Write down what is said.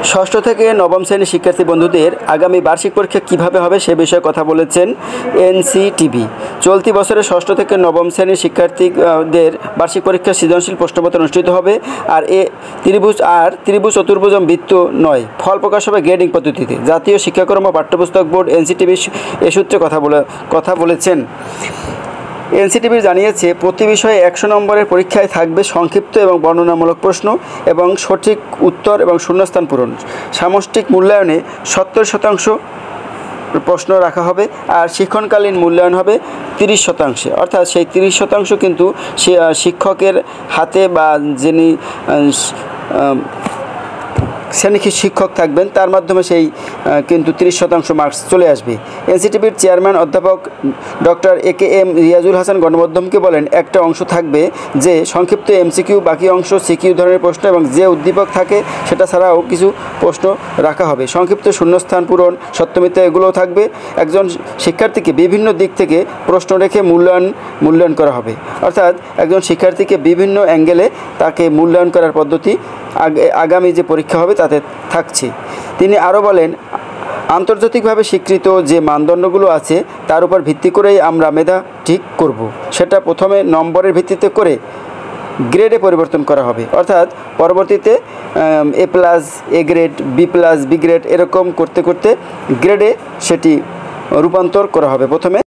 ষষ্ঠ থেকে নবম শ্রেণীর শিক্ষার্থী বন্ধুদের আগামী বার্ষিক পরীক্ষা কিভাবে হবে সে বিষয়ে কথা বলেছেন এনসিটিবি। চলতি বছরে ষষ্ঠ থেকে নবম শ্রেণীর শিক্ষার্থীদের বার্ষিক পরীক্ষা সৃজনশীল প্রশ্নপত্র অনুষ্ঠিত হবে। আর ত্রিভুজ চতুর্ভুজম বৃত্ত নয়। ফল প্রকাশ হবে গ্রেডিং পদ্ধতিতে। জাতীয় শিক্ষাক্রম ও পাঠ্যপুস্তক বোর্ড এনসিটিবি এ সূত্রে কথা বলেছেন। এনসিটিবি জানিয়েছে, প্রতি বিষয়ে 100 নম্বরের পরীক্ষায় থাকবে সংক্ষিপ্ত এবং বর্ণনামূলক প্রশ্ন এবং সঠিক উত্তর এবং শূন্যস্থান পূরণ। সামষ্টিক মূল্যায়নে 70% প্রশ্ন রাখা হবে আর শিক্ষণকালীন মূল্যায়ন হবে 30%। অর্থাৎ সেই 30% কিন্তু শিক্ষকের হাতে বা যিনি শ্রেণী শিক্ষক থাকবেন তার মাধ্যমে সেই কিন্তু 30% মার্কস চলে আসবে। এনসিটিবির চেয়ারম্যান অধ্যাপক ডক্টর AKM রিয়াজুল হাসান গণমাধ্যমকে বলেন, একটা অংশ থাকবে যে সংক্ষিপ্ত MCQ, বাকি অংশ CQ ধরনের প্রশ্ন এবং যে উদ্দীপক থাকে সেটা ছাড়াও কিছু প্রশ্ন রাখা হবে। সংক্ষিপ্ত শূন্যস্থান পূরণ, সত্যমিথ্যা এগুলোও থাকবে। একজন শিক্ষার্থীকে বিভিন্ন দিক থেকে প্রশ্ন রেখে মূল্যায়ন করা হবে। অর্থাৎ একজন শিক্ষার্থীকে বিভিন্ন অ্যাঙ্গেলে তাকে মূল্যায়ন করার পদ্ধতি আগামী যে পরীক্ষা হবে তাতে থাকছে। তিনি আরও বলেন, আন্তর্জাতিকভাবে স্বীকৃত যে মানদণ্ডগুলো আছে তার উপর ভিত্তি করেই আমরা মেধা ঠিক করব। সেটা প্রথমে নম্বরের ভিত্তিতে করে গ্রেডে পরিবর্তন করা হবে। অর্থাৎ পরবর্তীতে A+, A grade, B+, B grade এরকম করতে করতে গ্রেডে সেটি রূপান্তর করা হবে। প্রথমে